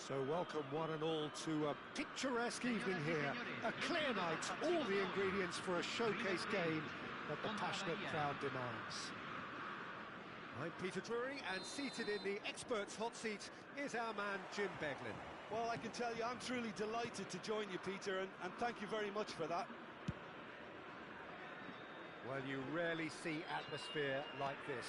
So welcome one and all to a picturesque evening here, a clear night, all the ingredients for a showcase game that the passionate crowd demands. I'm Peter Drury, and seated in the experts' hot seat is our man Jim Beglin. Well, I can tell you I'm truly delighted to join you, Peter, and thank you very much for that. Well, you rarely see atmosphere like this.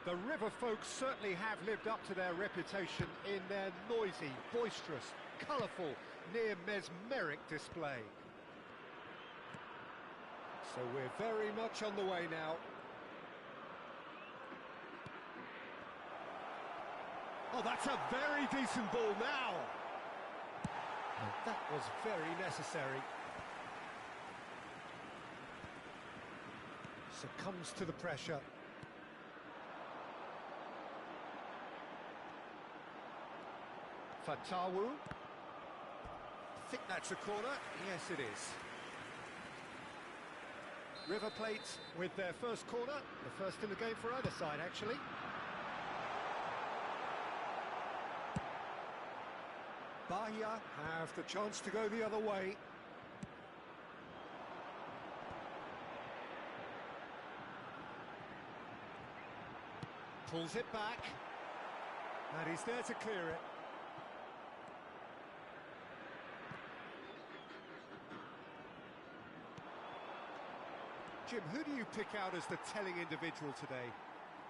The River folks certainly have lived up to their reputation in their noisy, boisterous, colourful, near mesmeric display. So we're very much on the way now. Oh, that's a very decent ball now. And that was very necessary. Succumbs to the pressure. Fatawu. I think that's a corner. Yes, it is. River Plate with their first corner. The first in the game for either side, actually. Bahia have the chance to go the other way. Pulls it back. And he's there to clear it. Jim, who do you pick out as the telling individual today?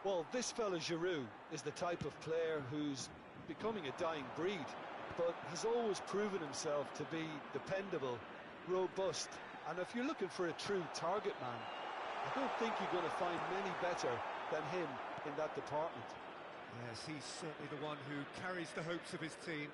Well, this fella Giroud is the type of player who's becoming a dying breed, but has always proven himself to be dependable, robust, and if you're looking for a true target man, I don't think you're going to find many better than him in that department. Yes, he's certainly the one who carries the hopes of his team.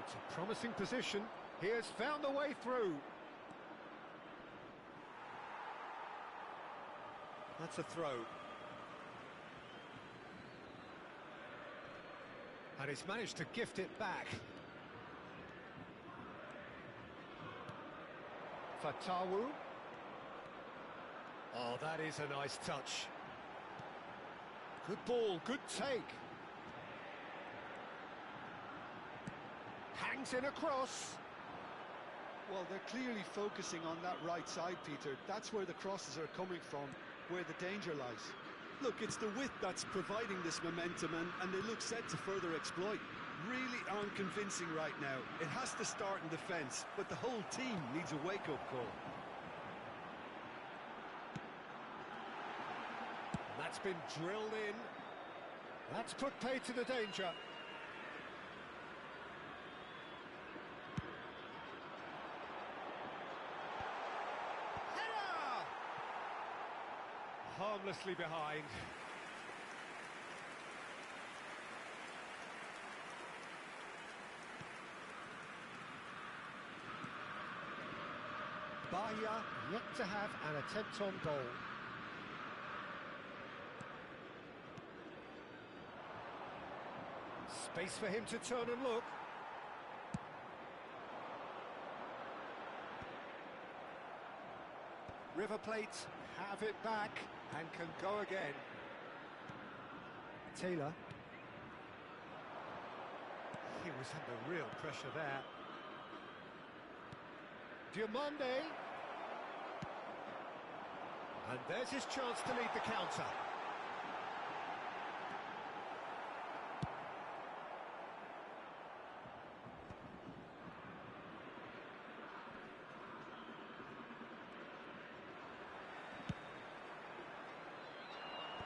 It's a promising position. He has found the way through. That's a throw. And he's managed to gift it back. Fatawu. Oh, that is a nice touch. Good ball, good take. Hangs in a cross. Well, they're clearly focusing on that right side, Peter. That's where the crosses are coming from, where the danger lies. Look, it's the width that's providing this momentum, and they look set to further exploit. Really aren't convincing right now. It has to start in defence, but the whole team needs a wake-up call. That's been drilled in. That's put paid to the danger. Harmlessly behind. Bahia yet to have an attempt on goal. Space for him to turn and look. River Plate have it back and can go again. Taylor. He was under real pressure there. Diomande. And there's his chance to lead the counter.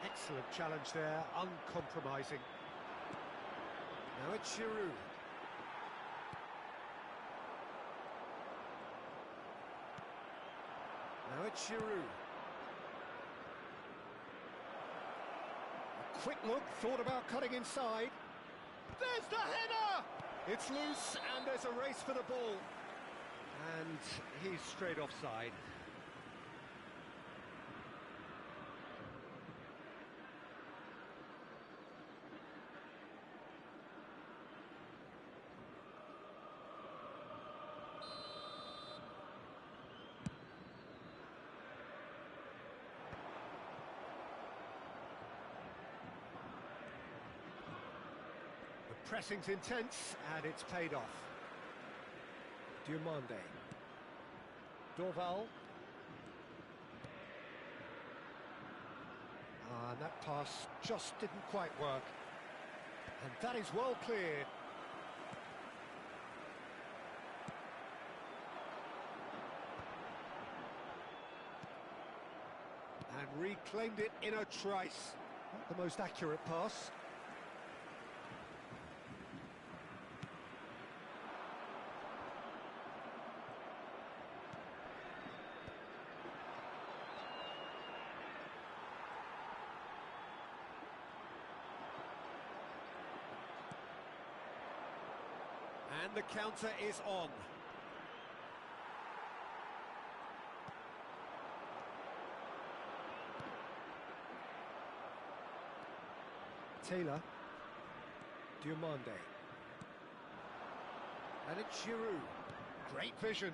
Excellent challenge there, uncompromising. Now it's Giroud. Now it's Giroud. A quick look, thought about cutting inside. There's the header! It's loose and there's a race for the ball. And he's straight offside. pressing's intense, and it's paid off. Diomande. Dorval. And that pass just didn't quite work. And that is well cleared. And reclaimed it in a trice. Not the most accurate pass. And the counter is on. Taylor. Diomande. And it's Giroud. Great vision.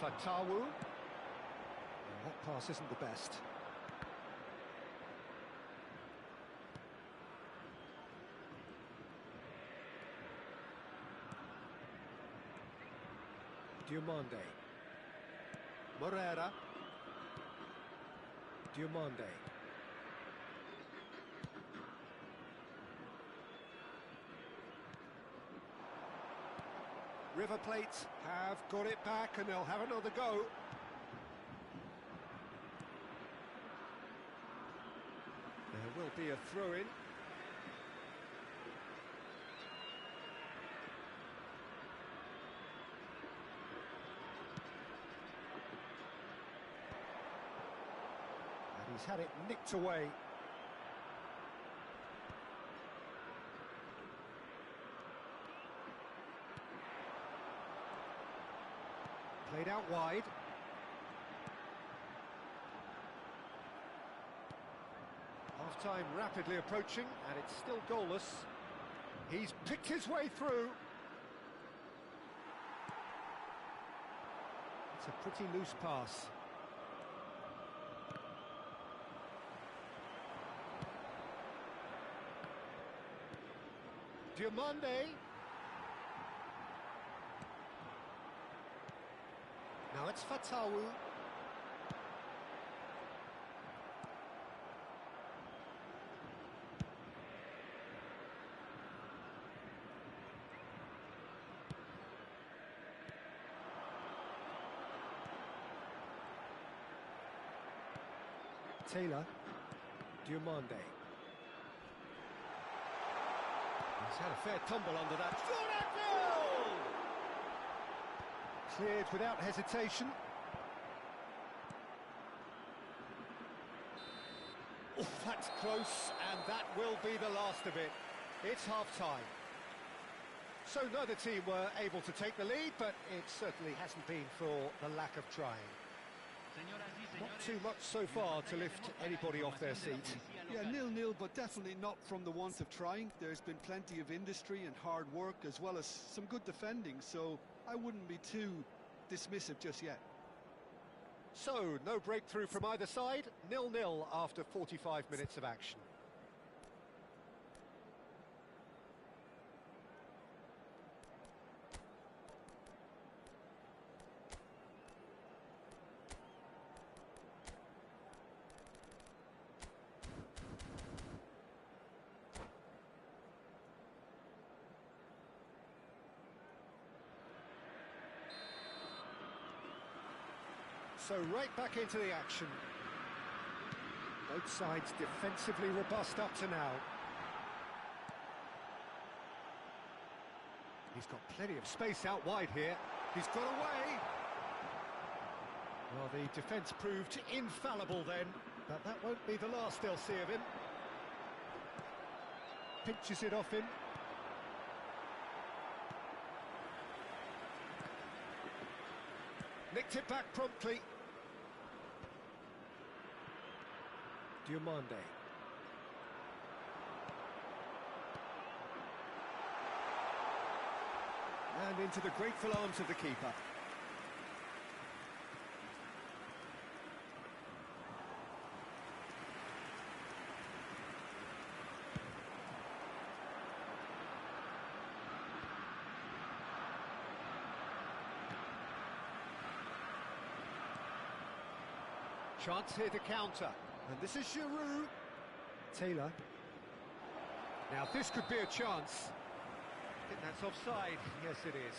Fatawu. That pass isn't the best. Diomande. Morera. Diomande. River Plate have got it back and they'll have another go. There will be a throw-in. And he's had it nicked away. Played out wide. Half-time rapidly approaching, and it's still goalless. He's picked his way through. It's a pretty loose pass. Diomande. Now it's Fatawu. Taylor. Diomande. He's had a fair tumble under that. Cleared without hesitation. Oh, that's close, and that will be the last of it. It's half-time. So neither team were able to take the lead, but it certainly hasn't been for the lack of trying. Not too much so far to lift anybody off their seat. Yeah, 0-0, but definitely not from the want of trying. There's been plenty of industry and hard work, as well as some good defending, so I wouldn't be too dismissive just yet. So, no breakthrough from either side, 0-0 after 45 minutes of action. So right back into the action. Both sides defensively robust up to now. He's got plenty of space out wide here. He's got away. Well, the defence proved infallible then, but that won't be the last they'll see of him. Pinches it off him. Nicked it back promptly. Diomande. And into the grateful arms of the keeper. Chance here to counter, and this is Giroud. Taylor. Now this could be a chance. I think that's offside. Yes, it is.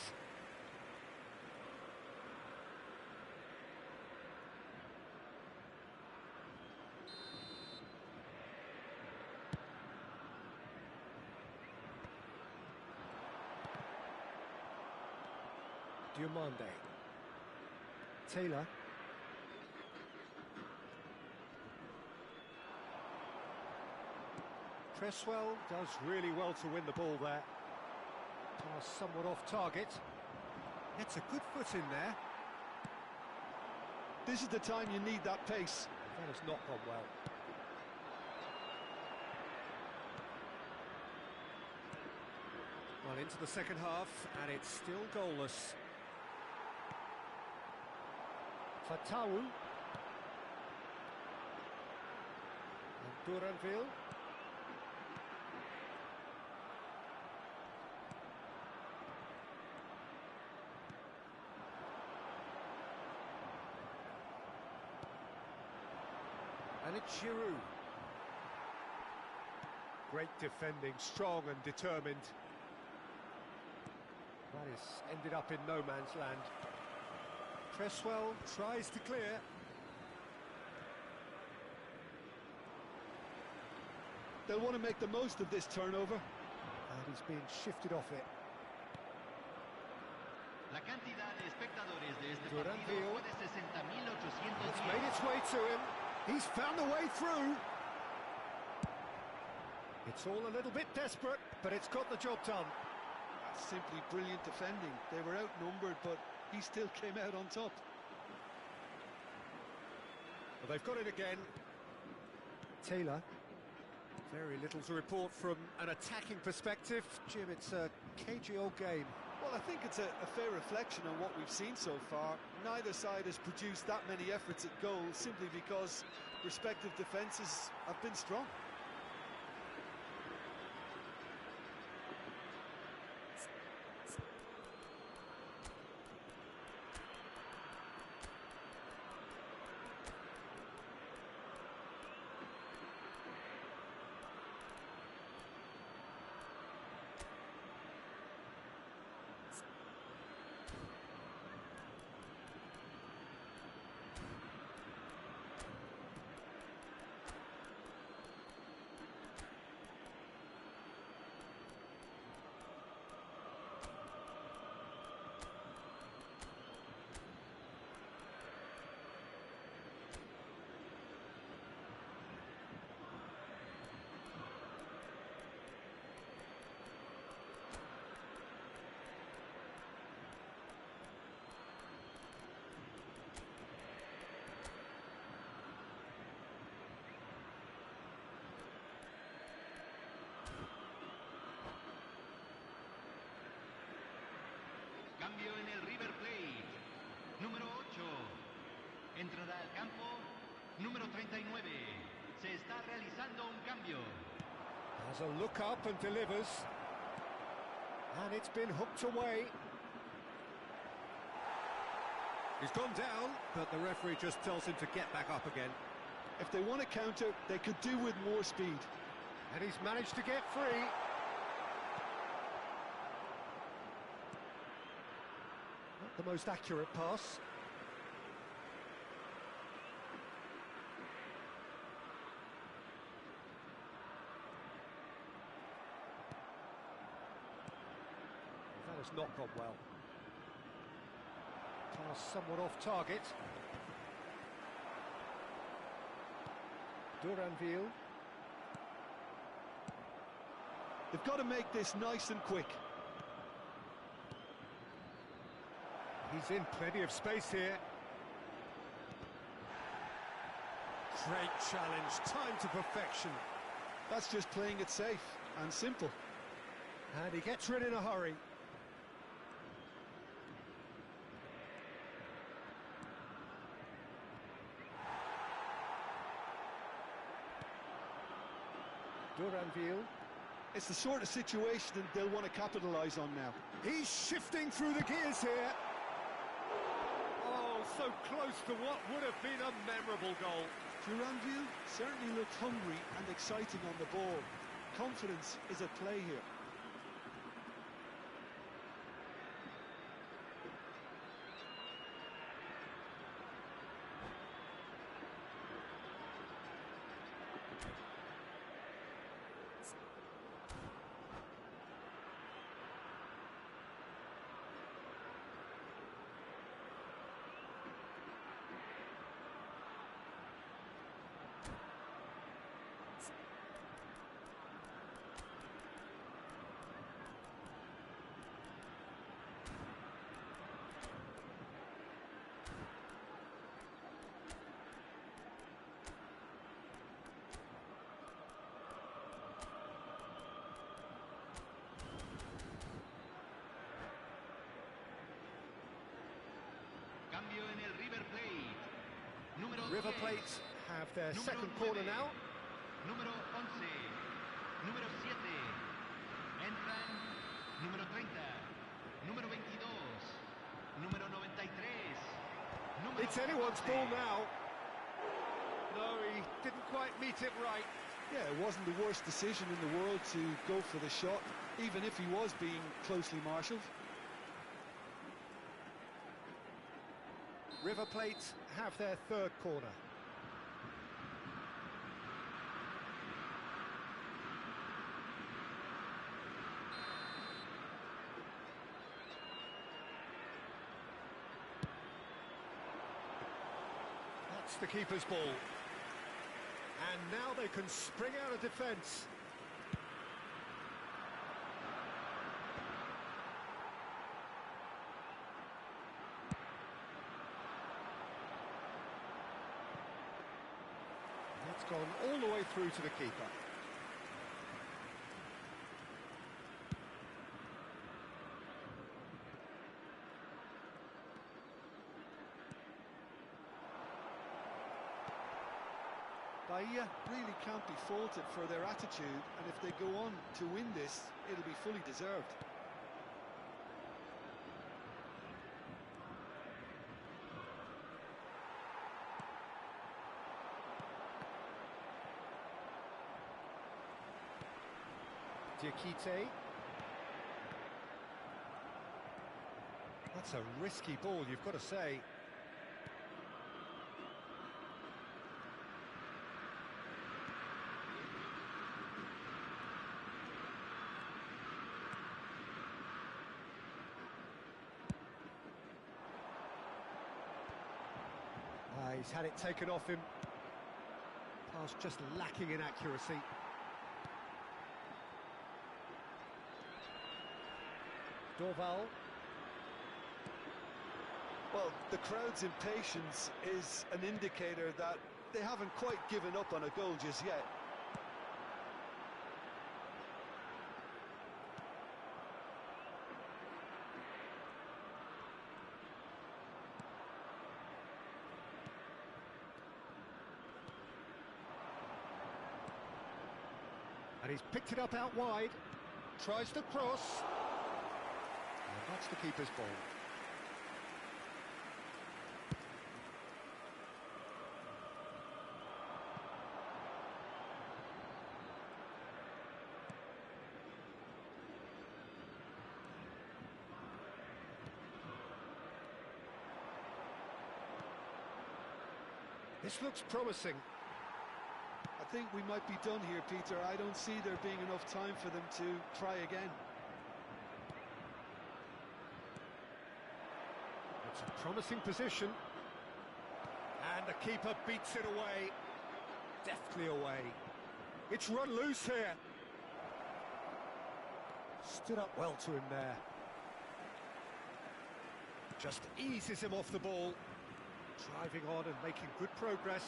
Diomande. Taylor. Cresswell does really well to win the ball there. Pass somewhat off target. Gets a good foot in there. This is the time you need that pace. That has not gone well. Well, into the second half, and it's still goalless. Fatawu. And Duranville. And it's Giroud. Great defending, strong and determined. That has ended up in no man's land. Cresswell tries to clear. They'll want to make the most of this turnover. And he's being shifted off it. La cantidad de espectadores de este Duranville. partido fue de 60.810. It's made its way to him. He's found a way through. It's all a little bit desperate, but it's got the job done. That's simply brilliant defending. They were outnumbered, but he still came out on top. Well, they've got it again. Taylor. Very little to report from an attacking perspective. Jim, it's a cagey old game. Well, I think it's a fair reflection on what we've seen so far. Neither side has produced that many efforts at goal simply because respective defences have been strong. Cambio en el River Plate. Número 8. Entrará al campo. Número 39. Se está realizando un cambio. Has a look up and delivers. And it's been hooked away. He's gone down, but the referee just tells him to get back up again. If they want to counter, they could do with more speed. And he's managed to get free. Not the most accurate pass. That has not gone well. Pass somewhat off target. Duranville. They've got to make this nice and quick. He's in plenty of space here. Great challenge, time to perfection. That's just playing it safe and simple. And he gets rid in a hurry. Duranville. It's the sort of situation that they'll want to capitalise on now. He's shifting through the gears here. Oh, so close to what would have been a memorable goal. Duranville certainly looked hungry and exciting on the ball. Confidence is at play here. Cambio en el River Plate. Número River 10. Plate have their Número second 9. corner now. Número 11. Número 7. Entran. Número 30. Número 22. Número 93. Número It's anyone's 14. ball now. No, he didn't quite meet it right. Yeah, it wasn't the worst decision in the world to go for the shot, even if he was being closely marshalled. River Plate have their third corner. That's the keeper's ball. And now they can spring out of defence. It's gone all the way through to the keeper. Bahia really can't be faulted for their attitude, and if they go on to win this, it'll be fully deserved. Diakite. That's a risky ball, you've got to say. He's had it taken off him. Pass just lacking in accuracy. Dorval. Well, the crowd's impatience is an indicator that they haven't quite given up on a goal just yet. And he's picked it up out wide. Tries to cross. And that's the keeper's ball. This looks promising. I think we might be done here, Peter. I don't see there being enough time for them to try again. It's a promising position. And the keeper beats it away. Deftly away. It's run loose here. Stood up well to him there. Just eases him off the ball. Driving on and making good progress.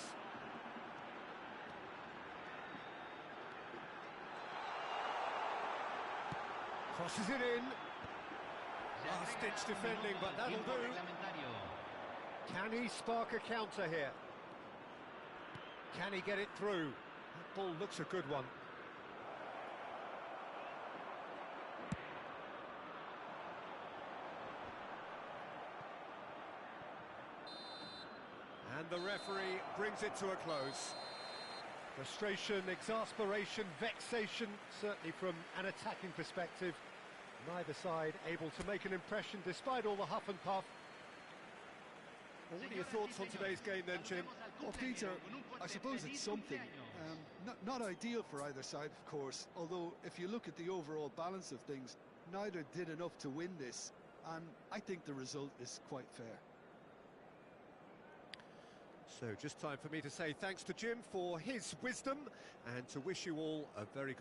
Crosses it in. Last-ditch defending, but that'll do. Can he spark a counter here? Can he get it through? That ball looks a good one. And the referee brings it to a close. Frustration, exasperation, vexation, certainly from an attacking perspective. Neither side able to make an impression despite all the huff and puff. Well, what are your thoughts on today's game then, Jim? Well, Peter, I suppose it's something. Not ideal for either side, of course, although if you look at the overall balance of things, neither did enough to win this, and I think the result is quite fair. So just time for me to say thanks to Jim for his wisdom and to wish you all a very good